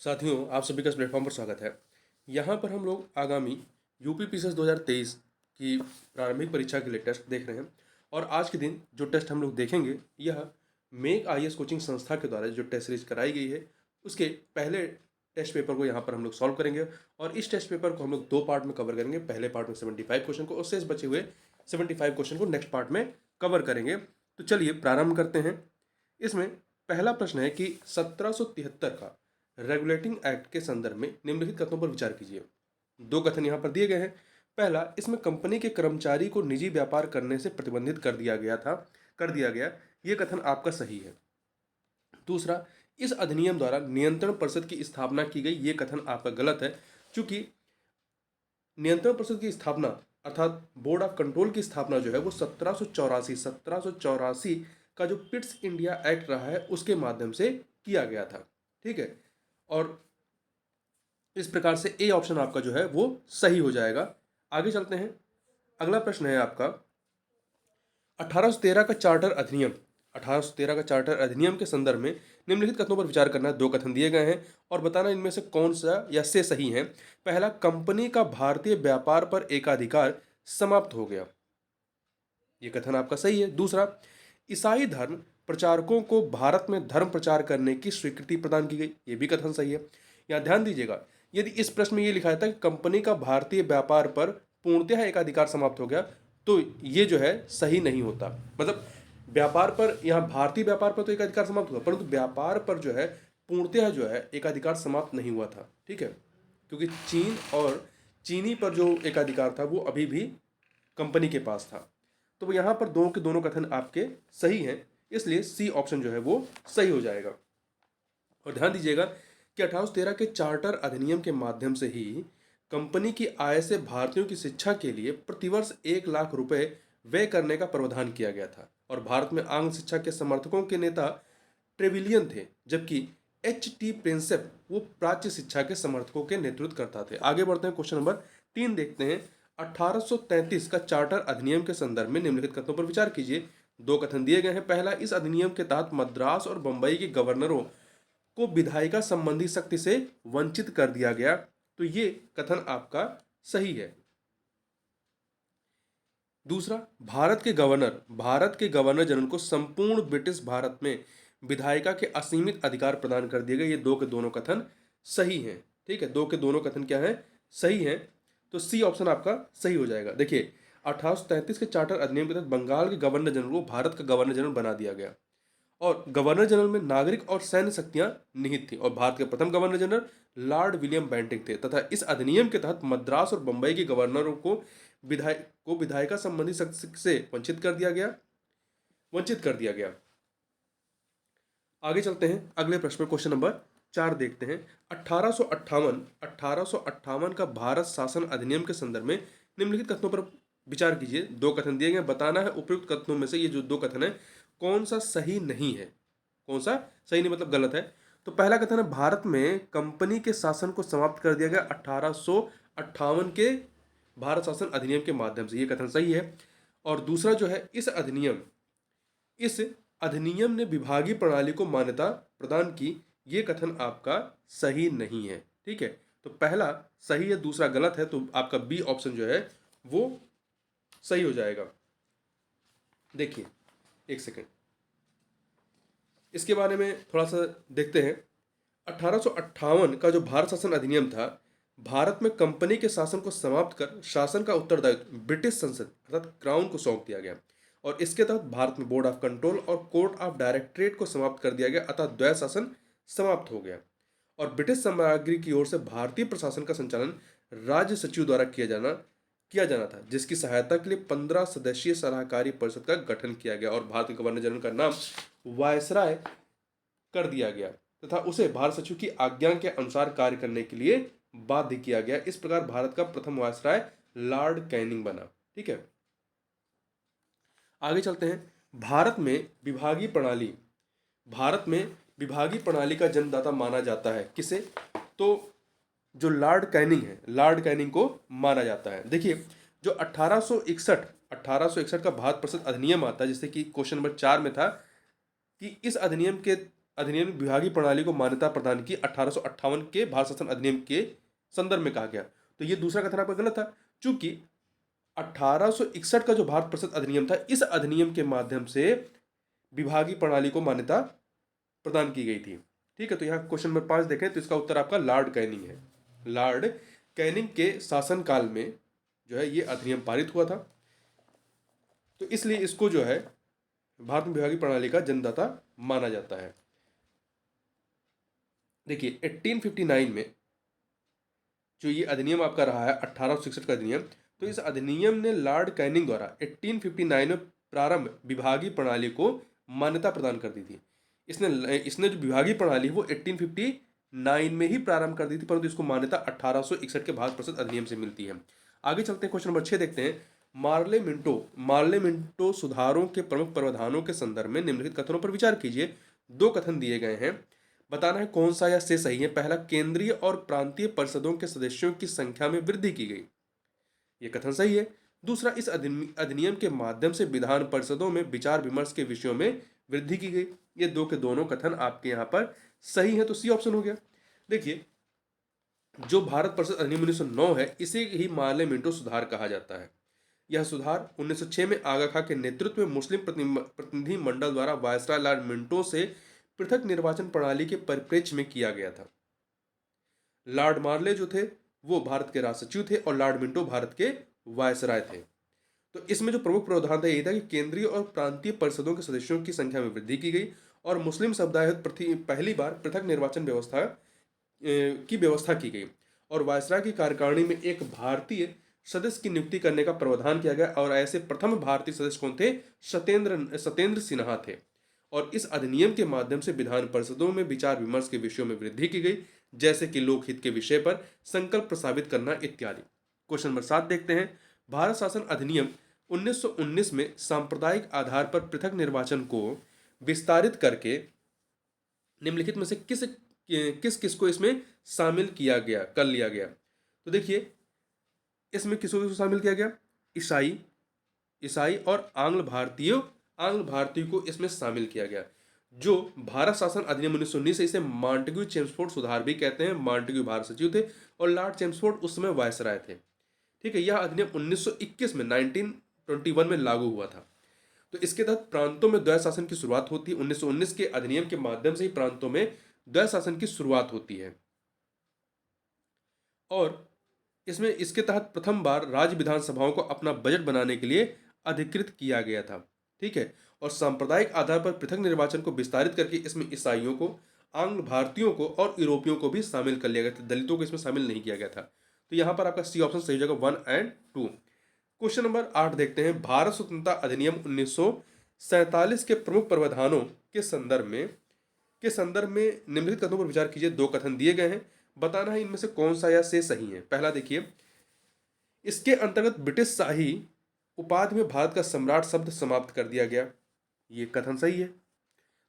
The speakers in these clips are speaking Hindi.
साथियों, आप सभी का इस प्लेटफॉर्म पर स्वागत है। यहाँ पर हम लोग आगामी यूपी पीसीएस 2023 की प्रारंभिक परीक्षा के लिए टेस्ट देख रहे हैं और आज के दिन जो टेस्ट हम लोग देखेंगे यह मेक आईएएस कोचिंग संस्था के द्वारा जो टेस्ट सीरीज कराई गई है उसके पहले टेस्ट पेपर को यहाँ पर हम लोग सॉल्व करेंगे और इस टेस्ट पेपर को हम लोग दो पार्ट में कवर करेंगे। पहले पार्ट में 75 क्वेश्चन को और शेष बचे हुए 75 क्वेश्चन को नेक्स्ट पार्ट में कवर करेंगे। तो चलिए प्रारंभ करते हैं। इसमें पहला प्रश्न है कि 1773 का रेगुलेटिंग एक्ट के संदर्भ में निम्नलिखित कथनों पर विचार कीजिए। दो कथन यहाँ पर दिए गए हैं। पहला, इसमें कंपनी के कर्मचारी को निजी व्यापार करने से प्रतिबंधित कर दिया गया। ये कथन आपका सही है। दूसरा, इस अधिनियम द्वारा नियंत्रण परिषद की स्थापना की गई। ये कथन आपका गलत है, क्योंकि नियंत्रण परिषद की स्थापना अर्थात बोर्ड ऑफ कंट्रोल की स्थापना जो है वो 1784 का जो पिट्स इंडिया एक्ट रहा है उसके माध्यम से किया गया था। ठीक है, और इस प्रकार से ए ऑप्शन आपका जो है वो सही हो जाएगा। आगे चलते हैं। अगला प्रश्न है आपका 1813 का चार्टर अधिनियम। 1813 का चार्टर अधिनियम के संदर्भ में निम्नलिखित कथनों पर विचार करना है। दो कथन दिए गए हैं और बताना इनमें से कौन सा या से सही है। पहला, कंपनी का भारतीय व्यापार पर एकाधिकार समाप्त हो गया। ये कथन आपका सही है। दूसरा, ईसाई धर्म प्रचारकों को भारत में धर्म प्रचार करने की स्वीकृति प्रदान की गई। ये भी कथन सही है। यहाँ ध्यान दीजिएगा, यदि इस प्रश्न में ये लिखा था कि कंपनी का भारतीय व्यापार पर पूर्णतः एकाधिकार समाप्त हो गया तो ये जो है सही नहीं होता। मतलब व्यापार पर, यहाँ भारतीय व्यापार पर तो एकाधिकार समाप्त हुआ, परंतु व्यापार पर जो है पूर्णतः जो है एकाधिकार समाप्त नहीं हुआ था। ठीक है, क्योंकि चीन और चीनी पर जो एकाधिकार था वो अभी भी कंपनी के पास था। तो यहाँ पर दोनों के दोनों कथन आपके सही हैं, इसलिए सी ऑप्शन जो है वो सही हो जाएगा। और ध्यान दीजिएगा कि 1813 के चार्टर अधिनियम के माध्यम से ही कंपनी की आय से भारतीयों की शिक्षा के लिए प्रतिवर्ष 1 लाख रुपए व्यय करने का प्रावधान किया गया था और भारत में आंग्ल शिक्षा के समर्थकों के नेता ट्रेविलियन थे, जबकि H.T. प्रिंसेप वो प्राच्य शिक्षा के समर्थकों के नेतृत्व करता थे। आगे बढ़ते हैं, क्वेश्चन नंबर 3 देखते हैं। 1833 का चार्टर अधिनियम के संदर्भ में निम्नलिखित कथनों पर विचार कीजिए। दो कथन दिए गए हैं। पहला, इस अधिनियम के तहत मद्रास और बंबई के गवर्नरों को विधायिका संबंधी शक्ति से वंचित कर दिया गया। तो ये कथन आपका सही है। दूसरा, भारत के गवर्नर जनरल को संपूर्ण ब्रिटिश भारत में विधायिका के असीमित अधिकार प्रदान कर दिए गए। ये दो के दोनों कथन सही हैं। ठीक है, दो के दोनों कथन क्या है, सही हैं। तो सी ऑप्शन आपका सही हो जाएगा। देखिए, 1833 के चार्टर अधिनियम के तहत बंगाल के गवर्नर जनरल को भारत का गवर्नर जनरल बना दिया गया और गवर्नर जनरल में नागरिक और सैन्य शक्तियां निहित थी और भारत के प्रथम governor general Lord William Bentinck थे तथा इस अधिनियम के तहत मद्रास और बंबई के गवर्नरों को विधायिका संबंधी शक्ति से वंचित कर दिया गया। आगे चलते हैं, अगले प्रश्न में क्वेश्चन नंबर 4 देखते हैं। 1858 का भारत शासन अधिनियम के संदर्भ में निम्नलिखित कथनों पर विचार कीजिए। दो कथन दिए गए, बताना है उपयुक्त कथनों में से ये जो दो कथन है कौन सा सही नहीं है। कौन सा सही नहीं मतलब गलत है। तो पहला कथन है, भारत में कंपनी के शासन को समाप्त कर दिया गया 1858 के भारत शासन अधिनियम के माध्यम से। ये कथन सही है। और दूसरा जो है, इस अधिनियम ने विभागीय प्रणाली को मान्यता प्रदान की। ये कथन आपका सही नहीं है। ठीक है, तो पहला सही है, दूसरा गलत है, तो आपका बी ऑप्शन जो है वो सही हो जाएगा। देखिए, एक सेकेंड, इसके बारे में थोड़ा सा देखते हैं। 1858 का जो भारत शासन अधिनियम था, भारत में कंपनी के शासन को समाप्त कर शासन का उत्तरदायित्व ब्रिटिश संसद अर्थात क्राउन को सौंप दिया गया और इसके तहत भारत में बोर्ड ऑफ कंट्रोल और कोर्ट ऑफ डायरेक्टरेट को समाप्त कर दिया गया अतः द्वैध शासन समाप्त हो गया और ब्रिटिश साम्राज्य की ओर से भारतीय प्रशासन का संचालन राज्य सचिव द्वारा किया जाना था, जिसकी सहायता के लिए 15 सदस्यीय सलाहकारी परिषद का गठन किया गया और भारत के गवर्नर जनरल का नाम वायसराय कर दिया गया तथा उसे भारत सचिव की आज्ञा के अनुसार कार्य करने के लिए बाध्य किया गया। इस प्रकार भारत का प्रथम वायसराय लॉर्ड कैनिंग बना। ठीक है, आगे चलते हैं। भारत में विभागीय प्रणाली का जन्मदाता माना जाता है किसे? तो जो लॉर्ड कैनिंग है, लॉर्ड कैनिंग को माना जाता है। देखिए, जो 1861 का भारत परिषद अधिनियम आता है, जैसे कि क्वेश्चन नंबर 4 में था कि इस अधिनियम के अधिनियम ने विभागीय प्रणाली को मान्यता प्रदान की 1858 के भारत शासन अधिनियम के संदर्भ में कहा गया। तो ये दूसरा कथन आपका गलत था, चूंकि 1861 का जो भारत परिषद अधिनियम था, इस अधिनियम के माध्यम से विभागीय प्रणाली को मान्यता प्रदान की गई थी। ठीक है, तो यहाँ क्वेश्चन नंबर 5 देखें तो इसका उत्तर आपका लॉर्ड कैनिंग है। लॉर्ड कैनिंग के शासनकाल में जो है ये अधिनियम पारित हुआ था, तो इसलिए इसको जो है भारत में विभागीय प्रणाली का जन्मदाता माना जाता है। देखिए 1859 में जो ये अधिनियम आपका रहा है 1866 का अधिनियम, तो इस अधिनियम ने लॉर्ड कैनिंग द्वारा 1859 में प्रारंभ विभागीय प्रणाली को मान्यता प्रदान कर दी थी। इसने इसने जो विभागीय प्रणाली है वो 1859 में ही प्रारंभ कर दी थी, परंतु इसको मान्यता 1861 के भारत परिषद अधिनियम से मिलती है। आगे चलते हैं, क्वेश्चन नंबर 6 देखते हैं। मार्ले मिंटो सुधारों के प्रमुख प्रावधानों के संदर्भ में निम्नलिखित कथनों पर विचार कीजिए। दो कथन दिए गए हैं, बताना है कौन सा या से सही है। पहला, केंद्रीय और प्रांतीय परिषदों के सदस्यों की संख्या में वृद्धि की गई, ये कथन सही है। दूसरा, इस अधिनियम के माध्यम से विधान परिषदों में विचार विमर्श के विषयों में वृद्धि की गई, ये दो के दोनों कथन आपके यहाँ पर सही है, तो सी ऑप्शन हो गया। देखिए जो भारत परिषद अधिनियम 1909 है, इसे ही मार्ले मिंटो सुधार कहा जाता है। यह सुधार 1906 में आगा खां के नेतृत्व में मुस्लिम प्रतिनिधि मंडल द्वारा वायसराय लॉर्ड मिंटो से पृथक निर्वाचन प्रणाली के परिप्रेक्ष्य में किया गया था। लॉर्ड मार्ले जो थे वो भारत के राज सचिव थे और लॉर्ड मिंटो भारत के वायसराय थे। तो इसमें जो प्रमुख प्रावधान था यही था कि केंद्रीय और प्रांतीय परिषदों के सदस्यों की संख्या में वृद्धि की गई और मुस्लिम समुदाय पहली बार पृथक निर्वाचन व्यवस्था की व्यवस्था की गई और वायसराय की कार्यकारिणी में एक भारतीय सदस्य की नियुक्ति करने का प्रावधान किया गया और ऐसे प्रथम भारतीय सदस्य कौन थे? सत्येंद्र सिन्हा थे। और इस अधिनियम के माध्यम से विधान परिषदों में विचार विमर्श के विषयों में वृद्धि की गई, जैसे कि लोकहित के विषय पर संकल्प प्रस्तावित करना इत्यादि। क्वेश्चन नंबर 7 देखते हैं। भारत शासन अधिनियम 1919 में सांप्रदायिक आधार पर पृथक निर्वाचन को विस्तारित करके निम्नलिखित में से किस किस को इसमें शामिल किया गया, कर लिया गया? तो देखिए इसमें किसको शामिल किया गया? ईसाई और आंग्ल भारतीय को इसमें शामिल किया गया। जो भारत शासन अधिनियम 1919 है, इसे मॉन्टेग्यू चेम्सफोर्ड सुधार भी कहते हैं। मॉन्टेग्यू भारत सचिव थे और लॉर्ड चेम्सफोर्ड उस समय वायसराय थे। ठीक है, यह अधिनियम 1921 में 1921 में लागू हुआ था। तो इसके तहत प्रांतों में द्वैध शासन की शुरुआत होती है। 1919 के अधिनियम के माध्यम से ही प्रांतों में द्वैध शासन की शुरुआत होती है और इसमें इसके तहत प्रथम बार राज्य विधानसभाओं को अपना बजट बनाने के लिए अधिकृत किया गया था। ठीक है, और सांप्रदायिक आधार पर पृथक निर्वाचन को विस्तारित करके इसमें ईसाइयों को, आंग्ल भारतीयों को और यूरोपियों को भी शामिल कर लिया गया था। दलितों को इसमें शामिल नहीं किया गया था। तो यहाँ पर आपका सी ऑप्शन सही हो जाएगा 1 और 2। क्वेश्चन नंबर 8 देखते हैं। भारत स्वतंत्रता अधिनियम 1947 के प्रमुख प्रावधानों के संदर्भ में निम्नलिखित कथनों पर विचार कीजिए। दो कथन दिए गए हैं, बताना है इनमें से कौन सा या से सही है। पहला देखिए, इसके अंतर्गत ब्रिटिश शाही उपाधि में भारत का सम्राट शब्द समाप्त कर दिया गया, ये कथन सही है।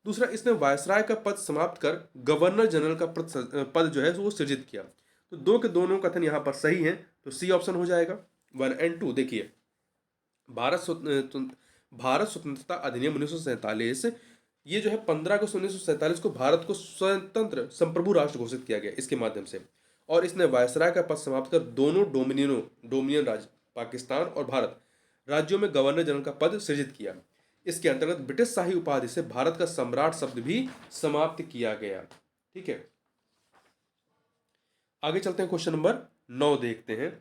दूसरा, इसने वायसराय का पद समाप्त कर गवर्नर जनरल का पद जो है वो सृजित किया। तो दो के दोनों कथन यहाँ पर सही हैं, तो सी ऑप्शन हो जाएगा 1 और 2। देखिए भारत स्वतंत्रता अधिनियम 1947 ये जो है 15 अगस्त 1947 को भारत को स्वतंत्र संप्रभु राष्ट्र घोषित किया गया इसके माध्यम से, और इसने वायसराय का पद समाप्त कर दोनों डोमिनियन राज्य पाकिस्तान और भारत राज्यों में गवर्नर जनरल का पद सृजित किया। इसके अंतर्गत ब्रिटिश शाही उपाधि से भारत का सम्राट शब्द भी समाप्त किया गया। ठीक है, आगे चलते हैं, क्वेश्चन नंबर 9 देखते हैं।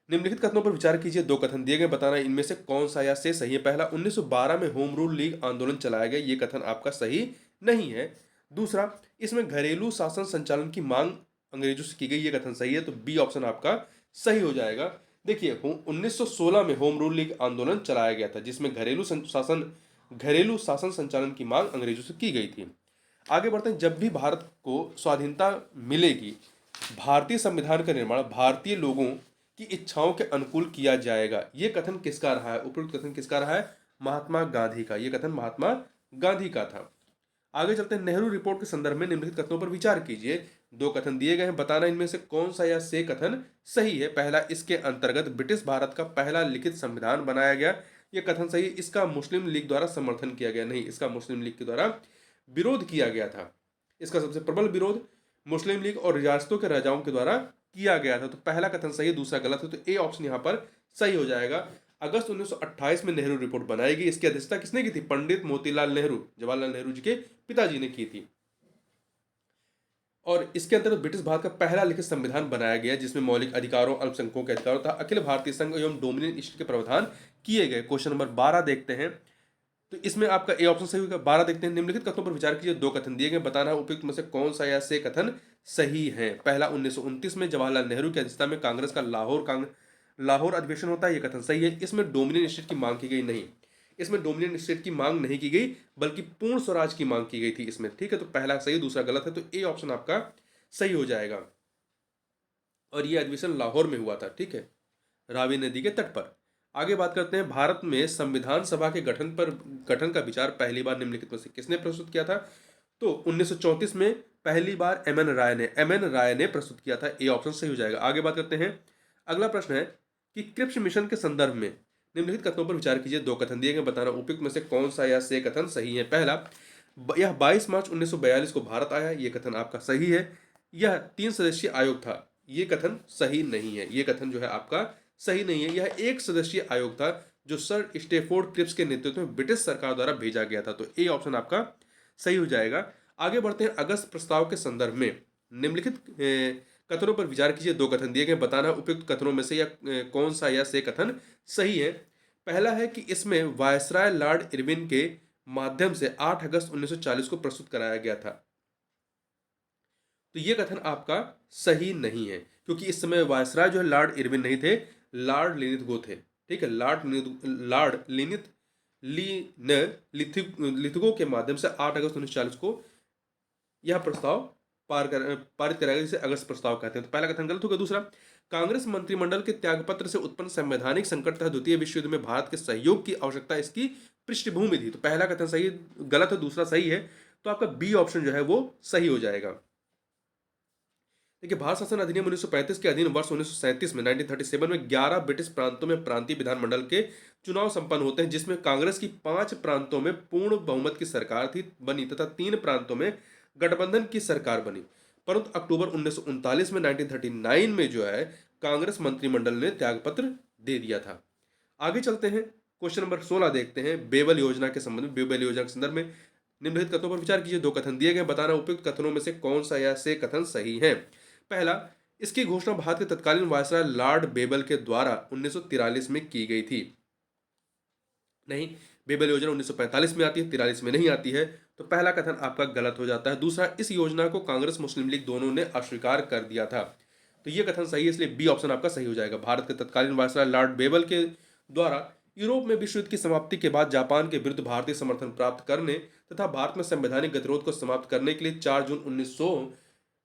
निम्नलिखित कथनों पर विचार कीजिए। दो कथन दिए गए, बताना इनमें से कौन सा या से सही है। पहला, 1912 में होम रूल लीग आंदोलन चलाया गया, ये कथन आपका सही नहीं है। दूसरा, इसमें घरेलू शासन संचालन की मांग अंग्रेजों से की गई, ये कथन सही है, तो बी ऑप्शन आपका सही हो जाएगा। देखिए 1916 में होम रूल लीग आंदोलन चलाया गया था, जिसमें घरेलू शासन संचालन की मांग अंग्रेजों से की गई थी। आगे बढ़ते हैं। जब भी भारत को स्वाधीनता मिलेगी, भारतीय संविधान का निर्माण भारतीय लोगों की इच्छाओं के अनुकूल किया जाएगा, ये कथन किसका रहा है? उपयुक्त कथन किसका रहा है? महात्मा गांधी का। ये कथन महात्मा गांधी का था। आगे चलते हैं। नेहरू रिपोर्ट के संदर्भ में निम्नलिखित कथनों पर विचार कीजिए। दो कथन दिए गए हैं, बताना इनमें से कौन सा या से कथन सही है। पहला, इसके अंतर्गत ब्रिटिश भारत का पहला लिखित संविधान बनाया गया, ये कथन सही है। इसका मुस्लिम लीग द्वारा समर्थन किया गया, नहीं, इसका मुस्लिम लीग के द्वारा विरोध किया गया था। इसका सबसे प्रबल विरोध मुस्लिम लीग और रियासतों के राजाओं के द्वारा किया गया था। तो पहला कथन सही है, दूसरा गलत है, तो ए ऑप्शन यहाँ पर सही हो जाएगा। अगस्त 1928 में नेहरू रिपोर्ट बनाई गई। इसकी अध्यक्षता किसने की थी? पंडित मोतीलाल नेहरू, जवाहरलाल नेहरू जी के पिताजी ने की थी। और इसके अंतर्गत ब्रिटिश भारत का पहला लिखित संविधान बनाया गया जिसमें मौलिक अधिकारों, अल्पसंख्यकों के अधिकारों तथा अखिल भारतीय संघ एवं डोमिनियन ईस्ट के प्रावधान किए गए। क्वेश्चन नंबर 12 देखते हैं। तो इसमें आपका ए ऑप्शन सही होगा। 12 देखते हैं। निम्नलिखित कथनों पर विचार कीजिए। दो कथन दिए गए, बताना है उपयुक्त में से कौन सा या से कथन सही है। पहला, 1929 में जवाहरलाल नेहरू की अध्यक्षता में कांग्रेस का लाहौर अधिवेशन होता है, यह कथन सही है। इसमें डोमिनियन स्टेट की मांग की गई नहीं, इसमें डोमिनियन स्टेट की मांग नहीं की गई बल्कि पूर्ण स्वराज की मांग की गई थी इसमें। ठीक है, तो पहला सही, दूसरा गलत है, तो ए ऑप्शन आपका सही हो जाएगा। और यह अधिवेशन लाहौर में हुआ था। ठीक है, रावी नदी के तट पर। आगे बात करते हैं, भारत में संविधान सभा के गठन का विचार पहली बार निम्नलिखित में से किसने प्रस्तुत किया था? तो 1934 में पहली बार एम एन राय ने प्रस्तुत किया था। ए ऑप्शन सही हो जाएगा। आगे बात करते हैं, अगला प्रश्न है कि क्रिप्स मिशन के संदर्भ में निम्नलिखित कथनों पर विचार कीजिए। दो कथन दिए गए, बताना उपयुक्त में से कौन सा या से कथन सही है। पहला, यह 22 मार्च 1942 को भारत आया, यह कथन आपका सही है। यह 3 सदस्यीय आयोग था, ये कथन सही नहीं है। ये कथन जो है आपका सही नहीं है। यह 1 सदस्यीय आयोग था जो सर स्टेफोर्ड क्रिप्स के नेतृत्व में ब्रिटिश सरकार द्वारा भेजा गया था। तो ए ऑप्शन आपका सही हो जाएगा। आगे बढ़ते हैं, अगस्त प्रस्ताव के संदर्भ में निम्नलिखित कथनों पर विचार कीजिए। दो कथन दिए गए, बताना उपयुक्त कथनों में से या कौन सा या से कथन सही है। पहला है कि इसमें वायसराय लॉर्ड इरविन के माध्यम से 8 अगस्त 1940 को प्रस्तुत कराया गया था। तो ये कथन आपका सही नहीं है क्योंकि इस समय वायसराय जो है लॉर्ड इरविन नहीं थे, लॉर्ड लिनिथगो थे। ठीक है, लॉर्ड लिनिथगो के माध्यम से 8 अगस्त 1940 को यह प्रस्ताव पारित कराया गया, जिसे अगस्त प्रस्ताव कहते हैं। तो पहला कथन गलत होगा। दूसरा, कांग्रेस मंत्रिमंडल के त्यागपत्र से उत्पन्न संवैधानिक संकट तथा द्वितीय विश्व युद्ध में भारत के सहयोग की आवश्यकता इसकी पृष्ठभूमि थी। तो पहला कथन सही, गलत है, दूसरा सही है, तो आपका बी ऑप्शन जो है वो सही हो जाएगा। देखिए, भारत शासन अधिनियम 1935 के अधीन वर्ष 1937 में 1937 में 11 ब्रिटिश प्रांतों में प्रांतीय विधानमंडल के चुनाव संपन्न होते हैं, जिसमें कांग्रेस की 5 प्रांतों में पूर्ण बहुमत की सरकार थी बनी तथा 3 प्रांतों में गठबंधन की सरकार बनी। परंतु अक्टूबर 1939 में 1939 में जो है कांग्रेस मंत्रिमंडल ने त्यागपत्र दे दिया था। आगे चलते हैं, क्वेश्चन नंबर 16 देखते हैं। बेबल योजना के संबंध में, बेबल योजना के संदर्भ में निम्नलिखित कथनों पर विचार कीजिए। दो कथन दिए गए, बताना उपयुक्त कथनों में से कौन सा या से कथन सही है। पहला, इसकी घोषणा भारत के तत्कालीन वायसराय लॉर्ड बेबल के द्वारा 1943 में की गई थी। नहीं, बेबल योजना 1945 में आती है, 43 में नहीं आती है, तो पहला कथन आपका गलत हो जाता है। दूसरा, इस योजना को कांग्रेस मुस्लिम लीग दोनों ने अस्वीकार कर दिया था, तो यह कथन सही है, इसलिए बी ऑप्शन आपका सही हो जाएगा। भारत के तत्कालीन वायसराय लॉर्ड बेबल के द्वारा यूरोप में विश्व युद्ध की समाप्ति के बाद जापान के विरुद्ध भारतीय समर्थन प्राप्त करने तथा भारत में संवैधानिक गतिरोध को समाप्त करने के लिए 4 जून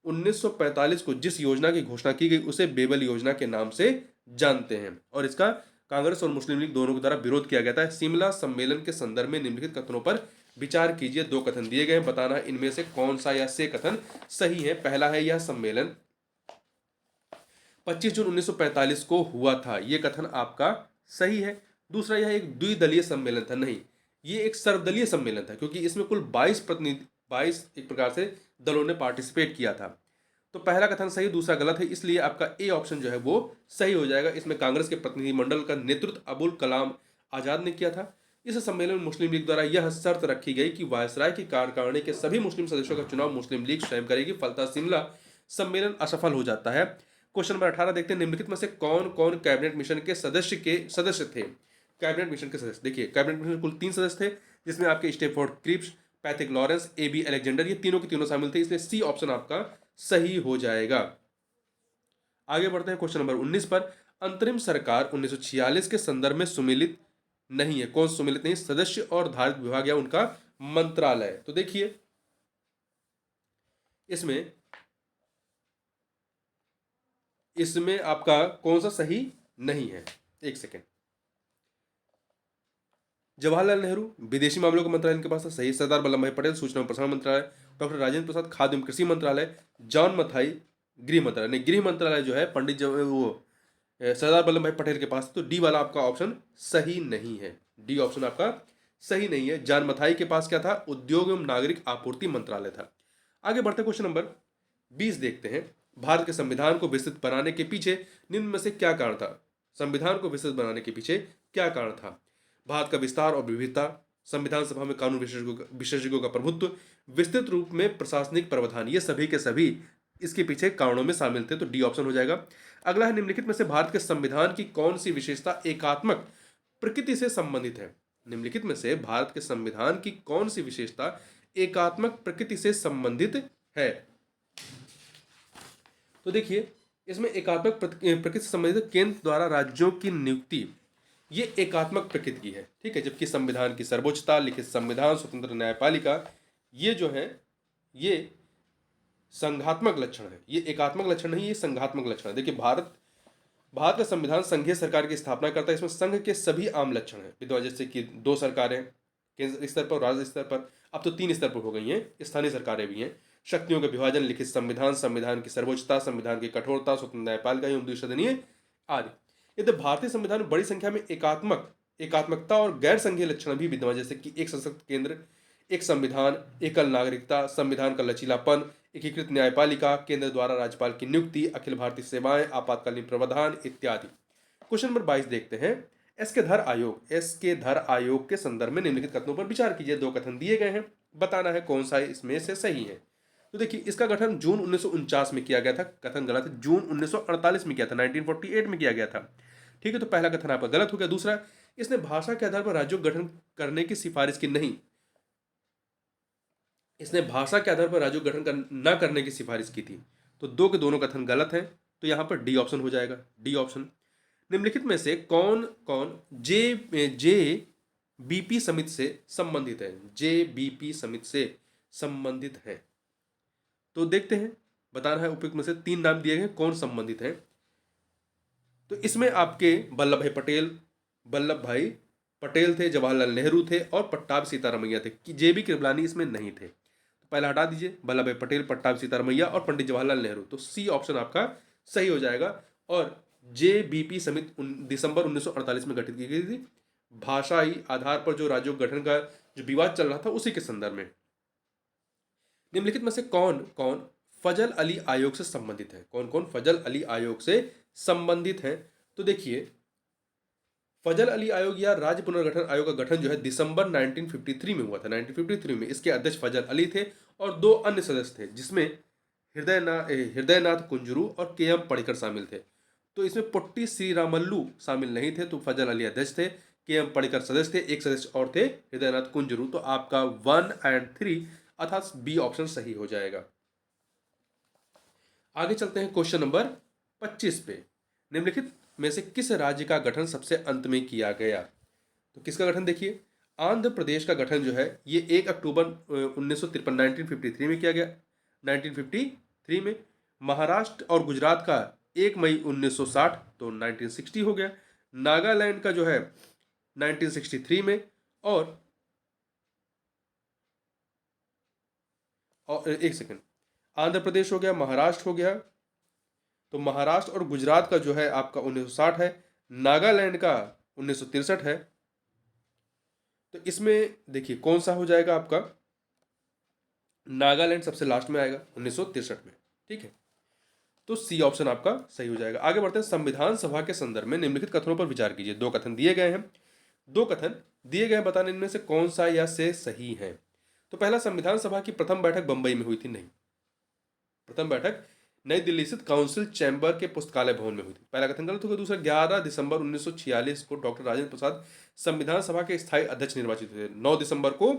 1945 को जिस योजना की घोषणा की गई उसे बेबल योजना के नाम से जानते हैं, और इसका कांग्रेस और मुस्लिम लीग दोनों के द्वारा विरोध किया गया था। शिमला सम्मेलन के संदर्भ में निम्नलिखित कथनों पर विचार कीजिए। दो कथन दिए गए हैं, बताना इनमें से कौन सा या से कथन सही है। पहला है, यह सम्मेलन 25 जून 1945 को हुआ था, यह कथन आपका सही है। दूसरा, यह एक द्विदलीय सम्मेलन था, नहीं, ये एक सर्वदलीय सम्मेलन था क्योंकि इसमें कुल 22 एक प्रकार से दलों ने पार्टिसिपेट किया था। तो पहला कथन सही, दूसरा गलत है, इसलिए आपका ए ऑप्शन जो है वो सही हो जाएगा। इसमें कांग्रेस के प्रतिनिधिमंडल का नेतृत्व अबुल कलाम आजाद ने किया था। इस सम्मेलन में मुस्लिम लीग द्वारा यह शर्त रखी गई कि वायसराय की कार्यकारिणी के सभी मुस्लिम सदस्यों का चुनाव मुस्लिम लीग स्वयं करेगी, फलतः शिमला सम्मेलन असफल हो जाता है। क्वेश्चन नंबर 18 देखते हैं। निम्नलिखित में से कौन कौन कैबिनेट मिशन के सदस्य थे। कैबिनेट मिशन के सदस्य देखिए, कैबिनेट मिशन कुल 3 सदस्य थे, जिसमें आपके Stafford Cripps, Pethick Lawrence, A B. Alexander, ये तीनों के तीनों शामिल थे, इसलिए सी ऑप्शन आपका सही हो जाएगा। आगे बढ़ते हैं क्वेश्चन नंबर 19 पर। अंतरिम सरकार 1946 के संदर्भ में सुमेलित नहीं है। कौन सुमेलित नहीं? सदस्य और धारित विभाग या उनका मंत्रालय। तो देखिए, इसमें आपका कौन सा सही नहीं है। एक सेकेंड। जवाहरलाल नेहरू विदेशी मामलों का मंत्रालय इनके पास था, सही। सरदार वल्लभ भाई पटेल सूचना और प्रसारण मंत्रालय, डॉक्टर राजेंद्र प्रसाद खाद्य एवं कृषि मंत्रालय, जॉन मथाई गृह मंत्रालय। नहीं, गृह मंत्रालय जो है सरदार वल्लभ भाई पटेल के पास, तो डी वाला आपका ऑप्शन सही नहीं है। डी ऑप्शन आपका सही नहीं है। जॉन मथाई के पास क्या था? उद्योग एवं नागरिक आपूर्ति मंत्रालय था। आगे बढ़ते क्वेश्चन नंबर 20 देखते हैं। भारत के संविधान को विस्तृत बनाने के पीछे निम्न में से क्या कारण था? संविधान को विस्तृत बनाने के पीछे क्या कारण था? भारत का विस्तार और विविधता, संविधान सभा में कानून विशेषज्ञों का प्रभुत्व, विस्तृत रूप में प्रशासनिक प्रावधान, ये सभी के सभी इसके पीछे कारणों में शामिल थे। तो डी ऑप्शन हो जाएगा। अगला है, निम्नलिखित में से भारत के संविधान की कौन सी विशेषता एकात्मक प्रकृति से संबंधित है? निम्नलिखित में से भारत के संविधान की कौन सी विशेषता एकात्मक प्रकृति से संबंधित है? तो देखिए, इसमें एकात्मक प्रकृति से संबंधित केंद्र द्वारा राज्यों की नियुक्ति, ये एकात्मक प्रकृति की है, ठीक है। जबकि संविधान की सर्वोच्चता, लिखित संविधान, स्वतंत्र न्यायपालिका, ये जो है ये संघात्मक लक्षण है। ये एकात्मक लक्षण नहीं, ये संघात्मक लक्षण है। देखिए, भारत का संविधान संघीय सरकार की स्थापना करता है। इसमें संघ के सभी आम लक्षण हैं विद्यमान, जैसे कि 2 सरकारें, केंद्र स्तर पर, राज्य स्तर पर, अब तो 3 स्तर पर हो गई हैं, स्थानीय सरकारें भी हैं, शक्तियों का विभाजन, लिखित संविधान, संविधान की सर्वोच्चता, संविधान की कठोरता, स्वतंत्र न्यायपालिका एवं द्विसदनीय आदि। यदि भारतीय संविधान में बड़ी संख्या में एकात्मकता और गैर संघीय लक्षण भी विद्यमान, जैसे कि एक सशक्त केंद्र, एक संविधान, एकल नागरिकता, संविधान का लचीलापन, एकीकृत न्यायपालिका, केंद्र द्वारा राज्यपाल की नियुक्ति, अखिल भारतीय सेवाएं, आपातकालीन प्रावधान इत्यादि। क्वेश्चन नंबर 22 देखते हैं। एस के धर आयोग के संदर्भ में निम्नलिखित कथनों पर विचार कीजिए। 2 कथन दिए गए हैं, बताना है कौन सा इसमें से सही है। तो देखिए, इसका गठन जून 1949 में किया गया था। कथन गलत है, जून 1948 में किया था, 1948 में किया गया था, ठीक है। तो पहला कथन आपका गलत हो गया। दूसरा, इसने भाषा के आधार पर राज्यों गठन करने की सिफारिश की नहीं, इसने भाषा के आधार पर राज्यों गठन न करने की सिफारिश की थी। तो 2 के दोनों कथन गलत हैं। तो यहां पर डी ऑप्शन हो जाएगा, डी ऑप्शन। निम्नलिखित में से कौन कौन जे बीपी समिति से संबंधित है? जे बीपी समिति से संबंधित है, तो देखते हैं, बताना है। उपयुक्त में से 3 नाम दिए गए, कौन संबंधित है। तो इसमें आपके वल्लभ भाई पटेल थे, जवाहरलाल नेहरू थे और पट्टाभी सीतारमैया थे। कि जे बी कृपलानी इसमें नहीं थे। तो पहला हटा दीजिए, वल्लभ भाई पटेल, पट्टाभी सीतारमैया और पंडित जवाहरलाल नेहरू। तो सी ऑप्शन आपका सही हो जाएगा। और जे बी पी समिति दिसंबर 1948 में गठित की गई थी, भाषाई आधार पर जो राज्यों गठन का जो विवाद चल रहा था उसी के संदर्भ में। निम्नलिखित में से कौन कौन फजल अली आयोग से संबंधित है? कौन कौन फजल अली आयोग से संबंधित है? तो देखिए, फजल अली आयोग या राज्य पुनर्गठन आयोग का गठन जो है दिसंबर 1953 में हुआ था। 1953 में इसके अध्यक्ष फजल अली थे और 2 अन्य सदस्य थे, जिसमें हृदयनाथ कुंजरू और के एम पणिकर शामिल थे। तो इसमें पुट्टी श्रीरामल्लू शामिल नहीं थे। तो फजल अली अध्यक्ष थे, के एम पणिकर सदस्य थे, एक सदस्य और थे हृदयनाथ कुंजरू। तो आपका 1 और 3 अर्थात बी ऑप्शन सही हो जाएगा। आगे चलते हैं क्वेश्चन नंबर 25 पे। निम्नलिखित में से किस राज्य का गठन सबसे अंत में किया गया? तो किसका गठन देखिए, आंध्र प्रदेश का गठन जो है ये 1 अक्टूबर 1953 में किया गया, 1953 में। महाराष्ट्र और गुजरात का 1 मई 1960, तो 1960 हो गया। नागालैंड का जो है 1963 में, और एक सेकंड, आंध्र प्रदेश हो गया, महाराष्ट्र हो गया, तो महाराष्ट्र और गुजरात का जो है आपका 1960 है, नागालैंड का 1963 है। तो इसमें देखिए कौन सा हो जाएगा आपका, नागालैंड सबसे लास्ट में आएगा 1963 में, ठीक है। तो सी ऑप्शन आपका सही हो जाएगा। आगे बढ़ते हैं। संविधान सभा के संदर्भ में निम्नलिखित कथनों पर विचार कीजिए। 2 कथन दिए गए हैं, 2 कथन दिए गए, बताने इनमें से कौन सा या से सही है। तो पहला, संविधान सभा की प्रथम बैठक बंबई में हुई थी। नहीं, प्रथम बैठक नई दिल्ली स्थित काउंसिल चैम्बर के पुस्तकालय भवन में हुई थी। पहला कथन गलत होगा। दूसरा, 11 दिसंबर 1946 को डॉक्टर राजेंद्र प्रसाद संविधान सभा के स्थायी अध्यक्ष निर्वाचित हुए। 9 दिसंबर को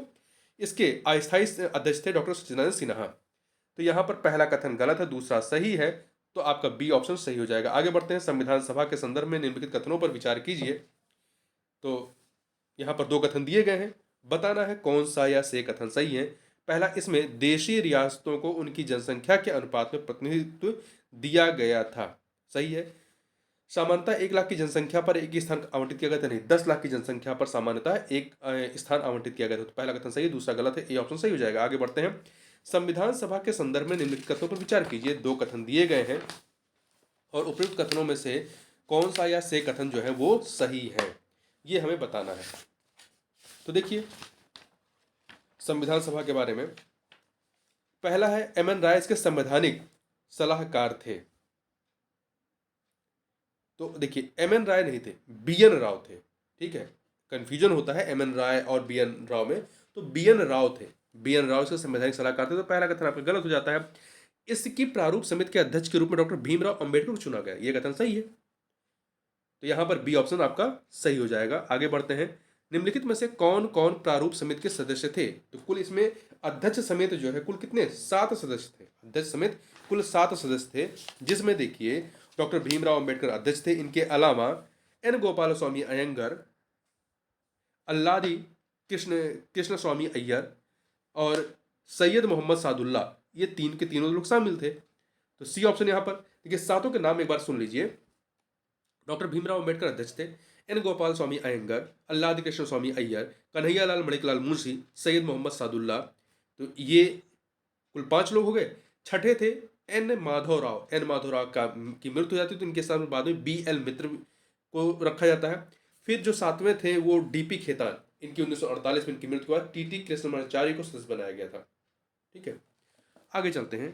इसके अस्थायी अध्यक्ष थे डॉक्टर सच्चिदानंद सिन्हा। तो यहाँ पर पहला कथन गलत है, दूसरा सही है। तो आपका बी ऑप्शन सही हो जाएगा। आगे बढ़ते हैं। संविधान सभा के संदर्भ में निम्नलिखित कथनों पर विचार कीजिए। तो यहाँ पर 2 कथन दिए गए हैं, बताना है कौन सा या से कथन सही है। पहला, इसमें देशी रियासतों को उनकी जनसंख्या के अनुपात में प्रतिनिधित्व दिया गया था, सही है। सामान्यतः 1 लाख की जनसंख्या पर एक ही स्थान आवंटित किया गया था। नहीं, 10 लाख की जनसंख्या पर सामान्यतः एक स्थान आवंटित किया गया था। तो पहला कथन सही है, दूसरा गलत है, ए ऑप्शन सही हो जाएगा। आगे बढ़ते हैं। संविधान सभा के संदर्भ में निम्नलिखित कथनों पर विचार कीजिए। 2 कथन दिए गए हैं और उपयुक्त कथनों में से कौन सा या से कथन जो है वो सही है, ये हमें बताना है। तो देखिए, संविधान सभा के बारे में पहला है एम एन राय इसके संवैधानिक सलाहकार थे। तो देखिए एम एन राय नहीं थे, बी एन राव थे, ठीक है, कंफ्यूजन होता है एम एन राय और बी एन राव में, तो बी एन राव थे, बी एन राव इसके संवैधानिक सलाहकार थे। तो पहला कथन आपका गलत हो जाता है। इसकी प्रारूप समिति के अध्यक्ष के रूप में डॉक्टर भीमराव अंबेडकर को चुना गया, यह कथन सही है। तो यहां पर बी ऑप्शन आपका सही हो जाएगा। आगे बढ़ते हैं, निम्नलिखित में से कौन कौन प्रारूप समिति के सदस्य थे? तो कुल इसमें अध्यक्ष समेत जो है कुल कितने? 7 सदस्य थे। अध्यक्ष समेत कुल 7 सदस्य थे, जिसमें देखिए डॉक्टर भीमराव अंबेडकर अध्यक्ष थे। इनके अलावा एन गोपाल स्वामी अयंगर, अल्लादी कृष्ण स्वामी अय्यर और सैयद मोहम्मद सादुल्ला, ये तीन के तीनों लोग शामिल थे। तो सी ऑप्शन यहां पर देखिए, सातों के नाम एक बार सुन लीजिए। डॉक्टर भीमराव अंबेडकर अध्यक्ष थे, एन गोपाल स्वामी अयंगर, अल्लादी कृष्ण स्वामी अय्यर, कन्हैयालाल मणिकलाल मुंशी, सैयद मोहम्मद सादुल्ला। तो ये कुल 5 लोग हो गए। छठे थे एन माधवराव। एन माधवराव की मृत्यु हो जाती है तो इनके साथ बाद में बी एल मित्र को रखा जाता है। फिर जो 7वें थे वो डीपी खेतान, इनकी 1948 में इनकी मृत्यु के बाद टीटी कृष्णमाचार्य को सदस्य बनाया गया था। ठीक है, आगे चलते हैं,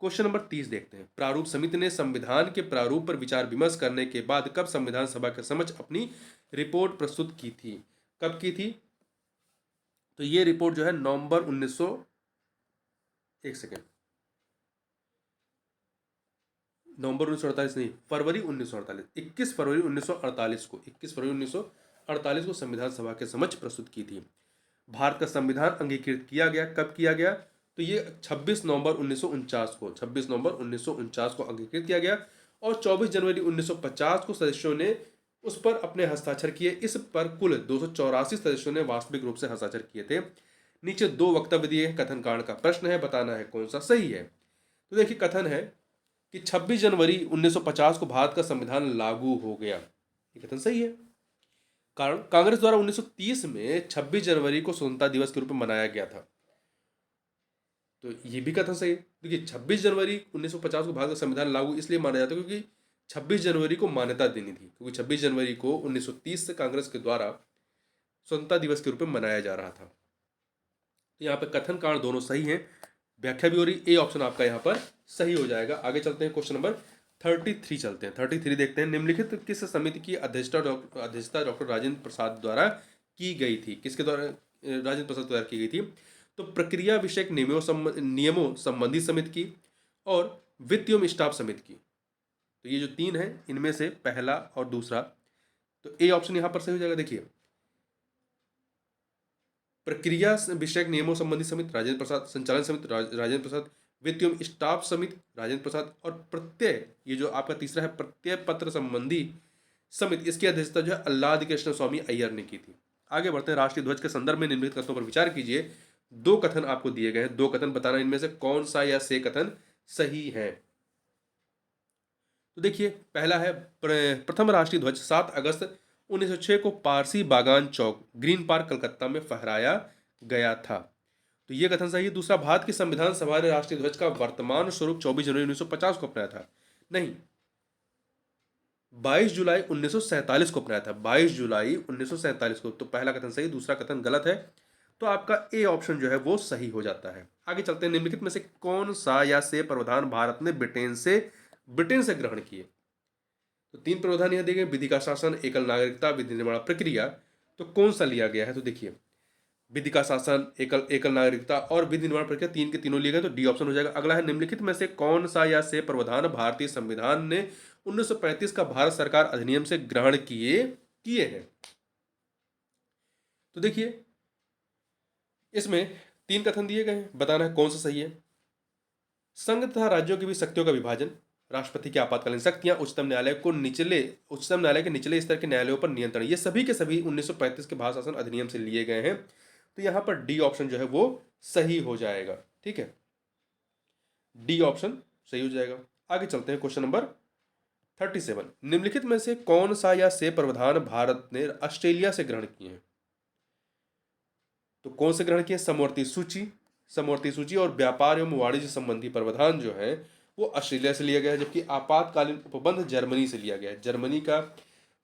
क्वेश्चन नंबर 30 देखते हैं। प्रारूप समिति ने संविधान के प्रारूप पर विचार विमर्श करने के बाद कब संविधान सभा के समक्ष अपनी रिपोर्ट प्रस्तुत की थी? कब की थी? तो ये रिपोर्ट जो है नवंबर 1900, एक सेकेंड, नवंबर 1948 नहीं, फरवरी 1948, 21 फरवरी 1948 को, 21 फरवरी 1948 को संविधान सभा के समक्ष प्रस्तुत की थी। भारत का संविधान अंगीकृत किया गया, कब किया गया? तो ये 26 नवंबर 1949 को, 26 नवंबर 1949 को अंगीकृत किया गया और 24 जनवरी 1950 को सदस्यों ने उस पर अपने हस्ताक्षर किए। इस पर कुल 284 सदस्यों ने वास्तविक रूप से हस्ताक्षर किए थे। नीचे 2 वक्तव्य दिए, कथन कांड का प्रश्न है, बताना है कौन सा सही है। तो देखिए कथन है कि 26 जनवरी 1950 को भारत का संविधान लागू हो गया, ये कथन सही है। कारण कांग्रेस द्वारा 1930 में 26 जनवरी को स्वतंत्रता दिवस के रूप में मनाया गया था, तो ये भी कथन सही है। देखिए 26 जनवरी 1950 को भारत का संविधान लागू इसलिए माना जाता है क्योंकि 26 जनवरी को मान्यता देनी थी, क्योंकि 26 जनवरी को 1930 से कांग्रेस के द्वारा स्वतंत्रता दिवस के रूप में मनाया जा रहा था। तो यहाँ पे कथन कारण दोनों सही हैं, व्याख्या भी हो रही, ए ऑप्शन आपका यहाँ पर सही हो जाएगा। आगे चलते हैं, क्वेश्चन नंबर 33 चलते हैं। 33 देखते हैं, निम्नलिखित किस समिति की अध्यक्षता डॉक्टर राजेंद्र प्रसाद द्वारा की गई थी? किसके द्वारा? राजेंद्र प्रसाद द्वारा की गई थी। तो प्रक्रिया विषयक नियमों संबंधी समिति की और वित्त एवं स्टाफ समिति की। तो ये जो 3 है इनमें से पहला और दूसरा, तो ए ऑप्शन यहाँ पर सही हो जाएगा। देखिए प्रक्रिया विषयक नियमों संबंधी समिति राजेंद्र प्रसाद, संचालन समिति राजेंद्र प्रसाद, वित्त एवं स्टाफ समिति राजेंद्र प्रसाद, और प्रत्यय, ये जो आपका तीसरा है प्रत्यय पत्र संबंधी समिति, इसकी अध्यक्षता जो है अल्लादी कृष्ण स्वामी अय्यर ने की थी। आगे बढ़ते हैं, राष्ट्रीय ध्वज के संदर्भ में निम्नलिखित कथनों पर विचार कीजिए। 2 कथन आपको दिए गए हैं, 2 कथन बताना इनमें से कौन सा या से कथन सही है। तो देखिए पहला है प्रथम राष्ट्रीय ध्वज 7 अगस्त 1906 को पारसी बागान चौक ग्रीन पार्क कलकत्ता में फहराया गया था, तो यह कथन सही है। दूसरा, भारत की संविधान सभा ने राष्ट्रीय ध्वज का वर्तमान स्वरूप 24 जनवरी 1950 को अपनाया था, नहीं 22 जुलाई 1947 को अपनाया था, 22 जुलाई 1947 को। तो पहला कथन सही, दूसरा कथन गलत है, तो आपका ए ऑप्शन जो है वो सही हो जाता है। आगे चलते हैं, निम्नलिखित में से कौन सा या से प्रावधान भारत ने ब्रिटेन से ग्रहण किए? तो 3 प्रावधान यह दिए गए, विधि का शासन, एकल नागरिकता, विधि निर्माण प्रक्रिया। तो कौन सा लिया गया है? तो देखिए विधि का शासन, एकल नागरिकता और विधि निर्माण प्रक्रिया 3 के तीनों लिए गए, तो डी ऑप्शन हो जाएगा। अगला है, निम्नलिखित में से कौन सा या से प्रावधान भारतीय संविधान ने 1935 का भारत सरकार अधिनियम से ग्रहण किए हैं? तो देखिए इसमें 3 कथन दिए गए हैं, बताना है कौन सा सही है। संघ तथा राज्यों के बीच शक्तियों का विभाजन, राष्ट्रपति की आपातकालीन शक्तियां, उच्चतम न्यायालय के निचले स्तर के न्यायालयों पर नियंत्रण, ये सभी के सभी 1935 के भारत शासन अधिनियम से लिए गए हैं, तो यहां पर डी ऑप्शन जो है वो सही हो जाएगा। ठीक है, डी ऑप्शन सही हो जाएगा। आगे चलते हैं, क्वेश्चन नंबर 37, निम्नलिखित में से कौन सा या से प्रावधान भारत ने ऑस्ट्रेलिया से ग्रहण किए हैं? तो कौन से ग्रहण किए? समवर्ती सूची और व्यापार एवं वाणिज्य संबंधी प्रावधान जो है वो ऑस्ट्रेलिया से लिया गया है, जबकि आपातकालीन उपबंध जर्मनी से लिया गया है। जर्मनी का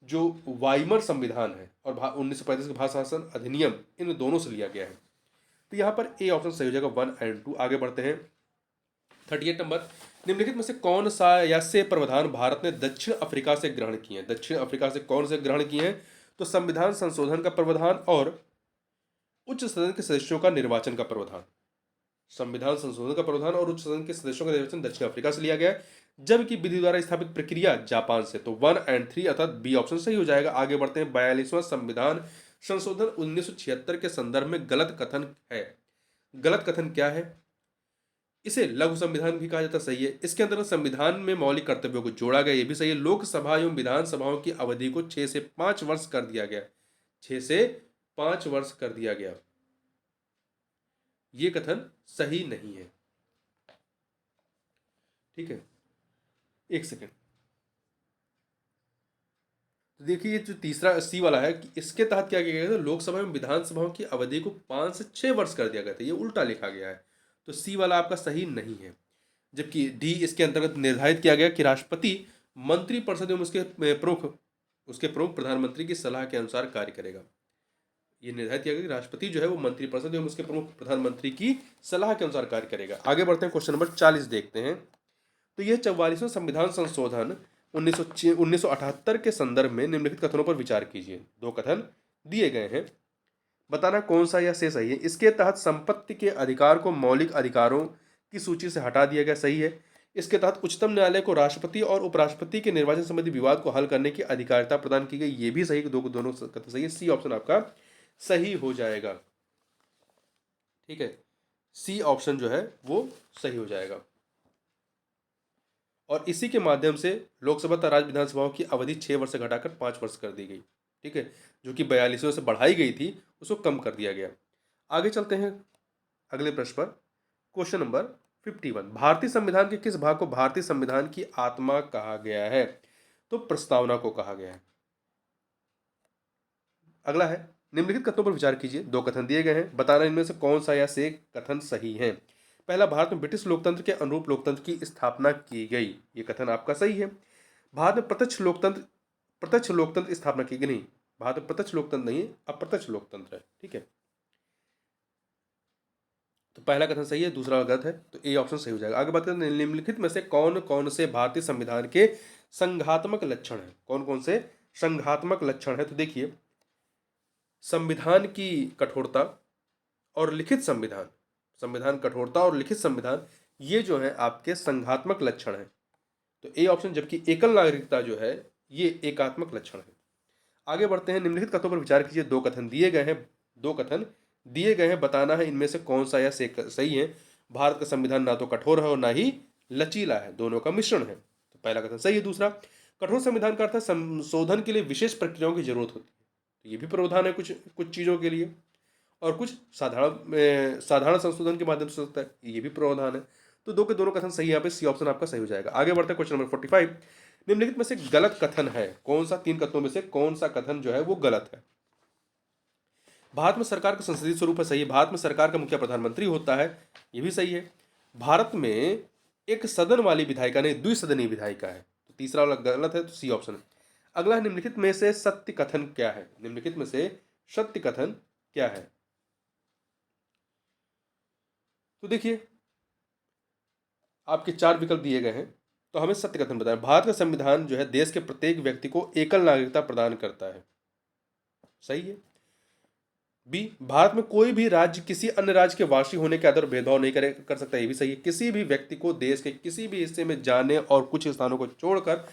जो वाइमर संविधान है और 1935 का भारत शासन अधिनियम, इन दोनों से लिया गया है। तो यहाँ पर ए ऑप्शन सही हो जाएगा, 1 एंड 2। आगे बढ़ते हैं 38 नंबर, निम्नलिखित में से कौन सा या से प्रावधान भारत ने दक्षिण अफ्रीका से ग्रहण किए हैं? दक्षिण अफ्रीका से कौन से ग्रहण किए हैं? तो संविधान संशोधन का प्रावधान और उच्च सदन के सदस्यों का निर्वाचन का प्रावधान। संविधान संशोधन का प्रावधान और उच्च सदन के सदस्यों का निर्वाचन दक्षिण अफ्रीका से लिया गया है, जबकि विधि द्वारा स्थापित प्रक्रिया जापान से। तो 1 एंड 3 अर्थात बी ऑप्शन सही हो जाएगा। आगे बढ़ते हैं 42वां संविधान संशोधन 1976 के संदर्भ में गलत कथन है। गलत कथन क्या है? इसे लघु संविधान भी कहा जाता है, सही है। इसके अंतर्गत संविधान में मौलिक कर्तव्यों को जोड़ा गया, ये भी सही है। लोकसभा एवं विधानसभाओं की अवधि को 6 से 5 वर्ष कर दिया गया, 6 से 5 वर्ष कर दिया गया, ये कथन सही नहीं है। ठीक है, एक सेकेंड। तो देखिए, ये जो तीसरा सी वाला है कि इसके तहत क्या किया गया था, लोकसभा एवं विधानसभाओं की अवधि को 5 से 6 वर्ष कर दिया गया था, ये उल्टा लिखा गया है। तो सी वाला आपका सही नहीं है। जबकि डी इसके अंतर्गत निर्धारित किया गया कि राष्ट्रपति मंत्रिपरिषद एवं उसके प्रमुख प्रधानमंत्री की सलाह के अनुसार कार्य करेगा। ये निर्धारित किया गया कि राष्ट्रपति जो है वो मंत्रिपरिषद एवं उसके प्रमुख प्रधानमंत्री की सलाह के अनुसार कार्य करेगा। आगे बढ़ते हैं, क्वेश्चन नंबर 40 देखते हैं। तो यह 44वां संविधान संशोधन 1978 के संदर्भ में निम्नलिखित कथनों पर विचार कीजिए। 2 कथन दिए गए हैं, बताना कौन सा या से सही है। इसके तहत संपत्ति के अधिकार को मौलिक अधिकारों की सूची से हटा दिया गया, सही है। इसके तहत उच्चतम न्यायालय को राष्ट्रपति और उपराष्ट्रपति के निर्वाचन संबंधी विवाद को हल करने की अधिकारिता प्रदान की गई, ये भी सही। दोनों कथन सही है, सी ऑप्शन आपका सही हो जाएगा। ठीक है, सी ऑप्शन जो है वो सही हो जाएगा। और इसी के माध्यम से लोकसभा तथा राज्य विधानसभाओं की अवधि 6 वर्ष से घटाकर 5 वर्ष कर दी गई। ठीक है, जो कि 42 से बढ़ाई गई थी उसको कम कर दिया गया। आगे चलते हैं अगले प्रश्न पर। क्वेश्चन नंबर 51, भारतीय संविधान के किस भाग को भारतीय संविधान की आत्मा कहा गया है? तो प्रस्तावना को कहा गया है। अगला है, निम्नलिखित कथनों पर विचार कीजिए। 2 कथन दिए गए हैं, बताना इनमें से कौन सा या से कथन सही है। पहला, भारत में ब्रिटिश लोकतंत्र के अनुरूप लोकतंत्र की स्थापना की गई, ये कथन आपका सही है। भारत में प्रत्यक्ष लोकतंत्र की स्थापना की गई, नहीं, भारत में प्रत्यक्ष लोकतंत्र नहीं है, अप्रत्यक्ष लोकतंत्र है। ठीक है, तो पहला कथन सही है, दूसरा गलत है, तो ए ऑप्शन सही हो जाएगा। आगे बात करते हैं, निम्नलिखित में से कौन कौन से भारतीय संविधान के संघात्मक लक्षण है? कौन कौन से संघात्मक लक्षण है? तो देखिए, संविधान की कठोरता और लिखित संविधान कठोरता और लिखित संविधान, ये जो है आपके संघात्मक लक्षण है, तो ए ऑप्शन। जबकि एकल नागरिकता जो है ये एकात्मक लक्षण है। आगे बढ़ते हैं, निम्नलिखित कथनों पर विचार कीजिए। 2 कथन दिए गए हैं, बताना है इनमें से कौन सा या सही है। भारत का संविधान ना तो कठोर है और ना ही लचीला है, दोनों का मिश्रण है, तो पहला कथन सही है। दूसरा, कठोर संविधान का अर्थ है संशोधन के लिए विशेष प्रक्रियाओं की जरूरत होती है, तो ये भी प्रावधान है कुछ चीजों के लिए, और कुछ साधारण संशोधन के माध्यम से होता है, ये भी प्रावधान है। तो दोनों कथन सही है, यहाँ पे सी ऑप्शन आपका सही हो जाएगा। आगे बढ़ते हैं, क्वेश्चन नंबर 45, निम्नलिखित में से गलत कथन है कौन सा? 3 कथनों में से कौन सा कथन जो है वो गलत है? भारत में सरकार का संसदीय स्वरूप है, सही है। भारत में सरकार का मुखिया प्रधानमंत्री होता है, ये भी सही है। भारत में एक सदन वाली विधायिका नहीं, द्विसदनीय विधायिका है, तो तीसरा वाला गलत है, तो सी ऑप्शन है। अगला, निम्नलिखित में से सत्य कथन क्या है? निम्नलिखित में से सत्य कथन क्या है? तो देखिए, आपके 4 विकल्प दिए गए हैं, तो हमें सत्य कथन बताएं। भारत का संविधान जो है देश के प्रत्येक व्यक्ति को एकल नागरिकता प्रदान करता है, सही है। बी, भारत में कोई भी राज्य किसी अन्य राज्य के वासी होने के आधार पर भेदभाव नहीं कर सकता, ये भी सही है। किसी भी व्यक्ति को देश के किसी भी हिस्से में जाने और कुछ स्थानों को छोड़कर